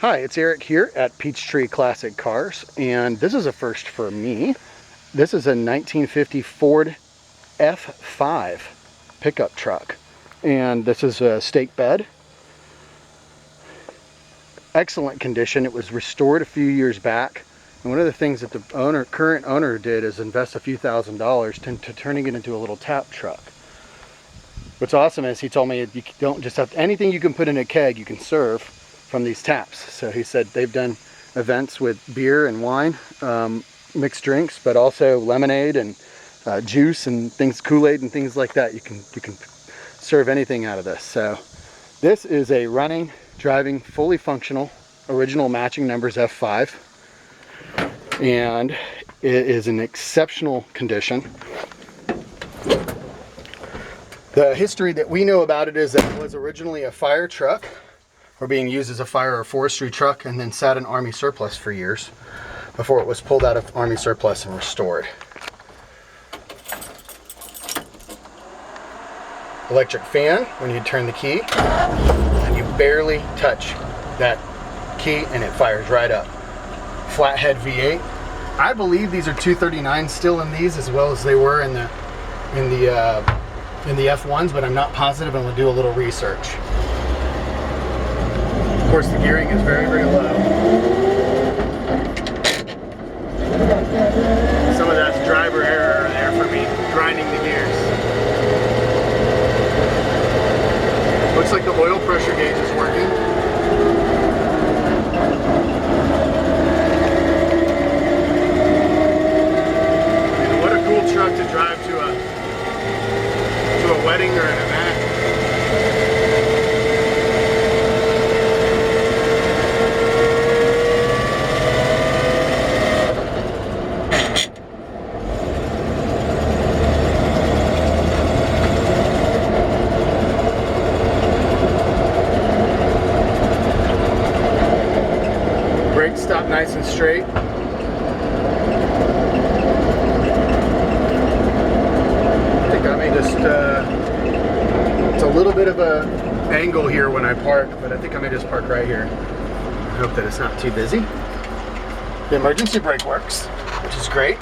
Hi, it's Eric here at Peachtree Classic Cars, and this is a first for me. This is a 1950 Ford F5 pickup truck, and this is a stake bed. Excellent condition. It was restored a few years back, and one of the things that the current owner did is invest a few $1,000s to turning it into a little tap truck. What's awesome is he told me you don't just have anything you can put in a keg you can serve from these taps. So he said they've done events with beer and wine, mixed drinks, but also lemonade and juice and things, Kool-Aid and things like that. You can serve anything out of this. So this is a running, driving, fully functional, original matching numbers F5, and it is in exceptional condition. The history that we know about it is that it was originally a fire truck, or being used as a fire or forestry truck, and then sat in Army surplus for years before it was pulled out of Army surplus and restored. Electric fan when you turn the key, and you barely touch that key and it fires right up. Flathead V8. I believe these are 239 still in these, as well as they were in the F1s, but I'm not positive. I'm going to do a little research. Of course, the gearing is very, very low. Some of that's driver error there for me, grinding the gears. Looks like the oil pressure gauge is working. And what a cool truck to drive to a wedding or an event. Brakes stop nice and straight. I think I may just, it's a little bit of a angle here when I park, but I think I may just park right here. I hope that it's not too busy. The emergency brake works, which is great.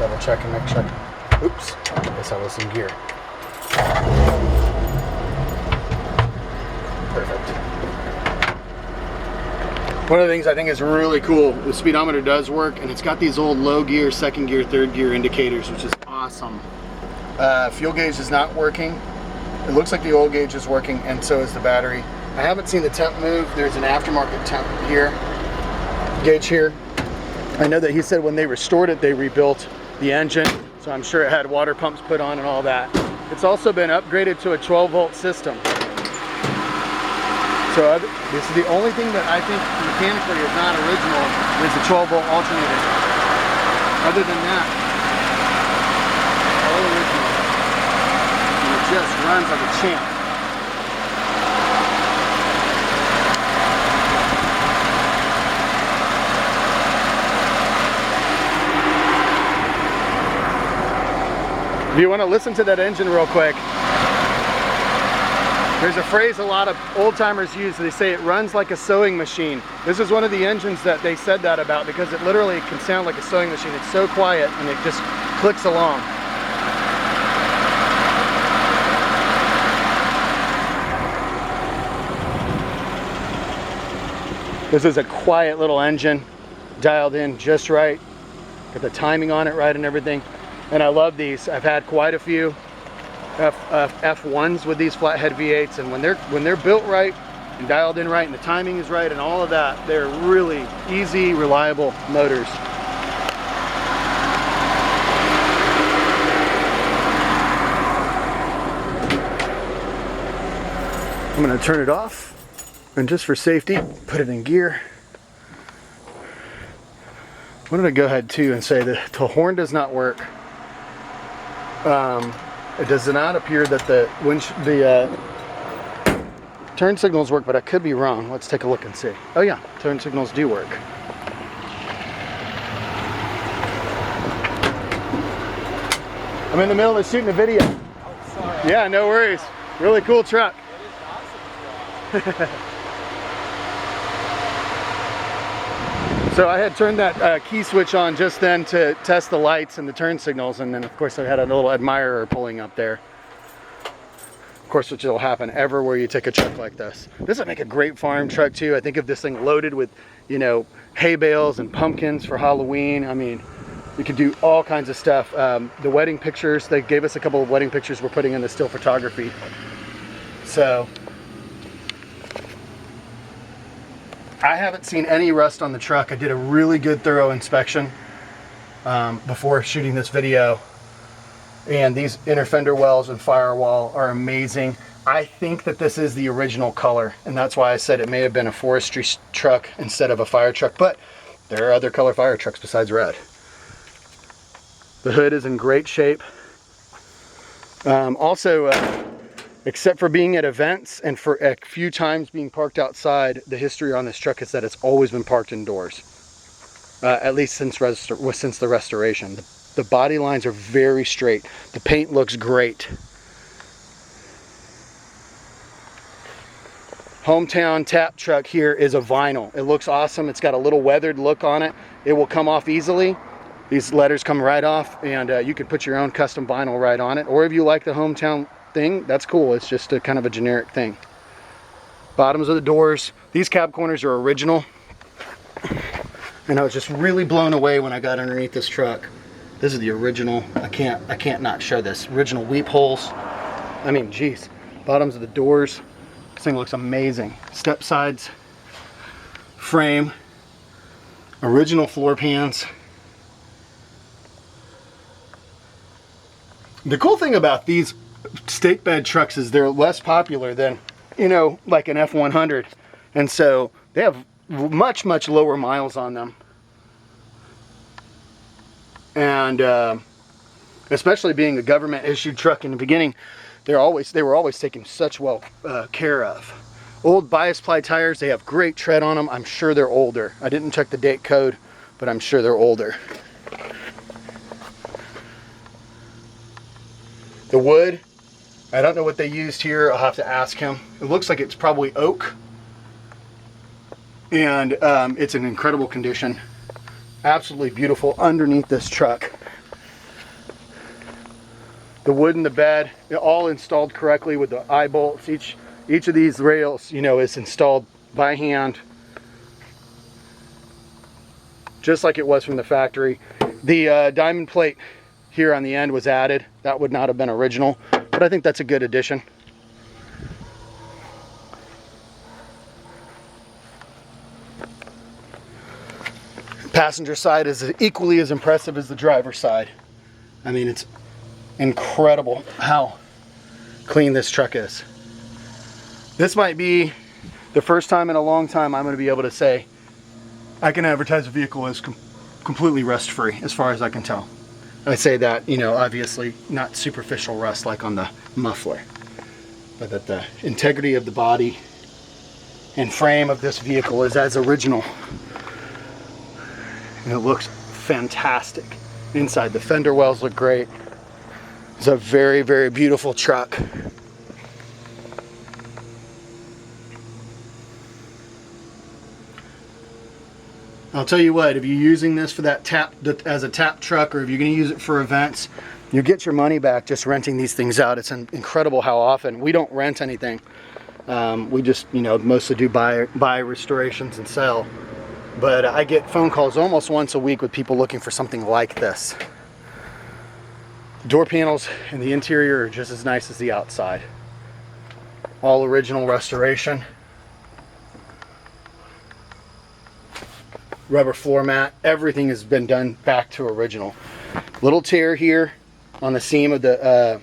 Double check and make sure. Oops, I guess I was in gear. Perfect. One of the things I think is really cool, the speedometer does work, and it's got these old low gear, second gear, third gear indicators, which is awesome. Fuel gauge is not working. It looks like the oil gauge is working, and so is the battery. I haven't seen the temp move. There's an aftermarket temp here, gauge here. I know that he said when they restored it, they rebuilt the engine, so I'm sure it had water pumps put on and all that. It's also been upgraded to a 12-volt system. So this is the only thing that I think mechanically is not original is the 12-volt alternator. Other than that, all original. And it just runs like a champ. If you want to listen to that engine real quick, there's a phrase a lot of old timers use. They say it runs like a sewing machine. This is one of the engines that they said that about, because it literally can sound like a sewing machine. It's so quiet and it just clicks along. This is a quiet little engine, dialed in just right, got the timing on it right and everything. And I love these. I've had quite a few F1s with these flathead V8s, and when they're built right and dialed in right and the timing is right and all of that, they're really easy, reliable motors. I'm going to turn it off, and just for safety, put it in gear. I'm going to go ahead too and say that the horn does not work. It does not appear that the turn signals work, but I could be wrong. Let's take a look and see. Oh yeah, turn signals do work. I'm in the middle of shooting a video. Oh, sorry. Yeah, no worries. Really cool truck. That is awesome truck. So I had turned that key switch on just then to test the lights and the turn signals, and then of course I had a little admirer pulling up there. Of course, which will happen everywhere you take a truck like this. This would make a great farm truck too. I think if this thing loaded with, you know, hay bales and pumpkins for Halloween, I mean, you could do all kinds of stuff. The wedding pictures, they gave us a couple of wedding pictures we're putting in the still photography. So I haven't seen any rust on the truck. I did a really good thorough inspection before shooting this video. And these inner fender wells and firewall are amazing. I think that this is the original color, and that's why I said it may have been a forestry truck instead of a fire truck, but there are other color fire trucks besides red. The hood is in great shape. Except for being at events and for a few times being parked outside, the history on this truck is that it's always been parked indoors, at least since the restoration. The body lines are very straight. The paint looks great. Hometown tap truck here is a vinyl. It looks awesome. It's got a little weathered look on it. It will come off easily. These letters come right off, and you can put your own custom vinyl right on it. Or if you like the hometown thing, that's cool. It's just a kind of a generic thing. Bottoms of the doors. These cab corners are original. And I was just really blown away when I got underneath this truck. This is the original. I can't not show this. Original weep holes. I mean, geez. Bottoms of the doors. This thing looks amazing. Step sides. Frame. Original floor pans. The cool thing about these stake bed trucks is they're less popular than, you know, like an F100. And so they have much, much lower miles on them. And especially being a government issued truck in the beginning, they were always taken such well care of. Old bias ply tires, they have great tread on them. I'm sure they're older. I didn't check the date code, but I'm sure they're older. The wood, I don't know what they used here. I'll have to ask him. It looks like it's probably oak. And it's in incredible condition. Absolutely beautiful underneath this truck. The wood in the bed, all installed correctly with the eye bolts. Each of these rails, you know, is installed by hand, just like it was from the factory. The diamond plate here on the end was added. That would not have been original, but I think that's a good addition. Passenger side is equally as impressive as the driver's side. I mean, it's incredible how clean this truck is. This might be the first time in a long time I'm going to be able to say I can advertise a vehicle as completely rust-free, as far as I can tell. I say that, you know, obviously not superficial rust like on the muffler, but that the integrity of the body and frame of this vehicle is as original. And it looks fantastic. Inside, the fender wells look great. It's a very, very beautiful truck. I'll tell you what, if you're using this for that as a tap truck, or if you're going to use it for events, you get your money back just renting these things out. It's incredible how often we don't rent anything. We just, you know, mostly do buy restorations and sell. But I get phone calls almost once a week with people looking for something like this. The door panels and the interior are just as nice as the outside. All original restoration. Rubber floor mat. Everything has been done back to original. Little tear here on the seam of the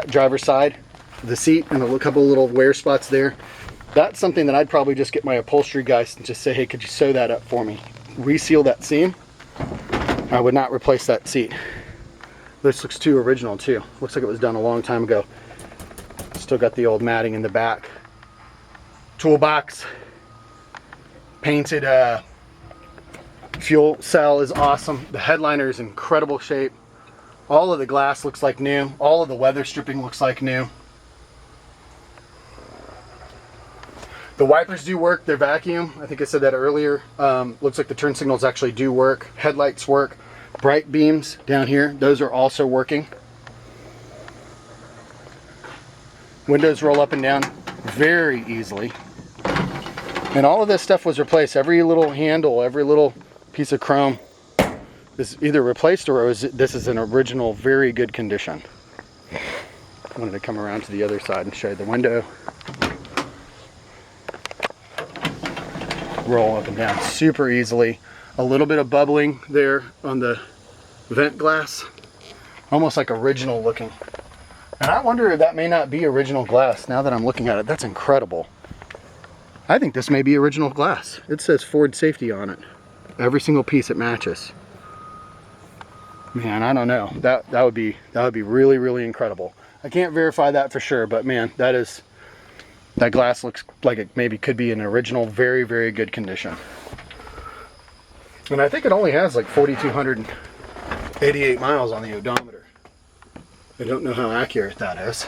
driver's side of the seat, and a couple of little wear spots there. That's something that I'd probably just get my upholstery guys and just say, hey, could you sew that up for me? Reseal that seam. I would not replace that seat. This looks too original too. Looks like it was done a long time ago. Still got the old matting in the back. Toolbox. Painted fuel cell is awesome. The headliner is in incredible shape. All of the glass looks like new. All of the weather stripping looks like new. The wipers do work, they're vacuum. I think I said that earlier. Looks like the turn signals actually do work. Headlights work. Bright beams down here, those are also working. Windows roll up and down very easily. And all of this stuff was replaced. Every little handle, every little piece of chrome is either replaced or this is an original, very good condition. I wanted to come around to the other side and show you the window. Roll up and down super easily. A little bit of bubbling there on the vent glass. Almost like original looking. And I wonder if that may not be original glass now that I'm looking at it. That's incredible. I think this may be original glass. It says Ford safety on it. Every single piece it matches. Man, I don't know. That would be really, really incredible. I can't verify that for sure, but man, that glass looks like it maybe could be in original, very, very good condition. And I think it only has like 4,288 miles on the odometer. I don't know how accurate that is,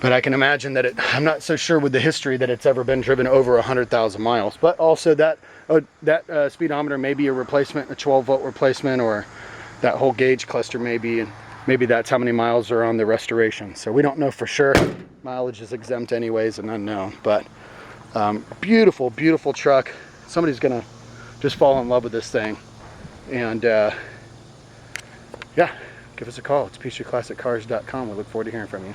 but I can imagine that I'm not so sure with the history that it's ever been driven over 100,000 miles. But also that speedometer may be a replacement, a 12-volt replacement, or that whole gauge cluster may be, and maybe that's how many miles are on the restoration. So we don't know for sure. Mileage is exempt anyways and unknown, but beautiful, beautiful truck. Somebody's gonna just fall in love with this thing. And yeah, give us a call. It's PCClassicCars.com. We look forward to hearing from you.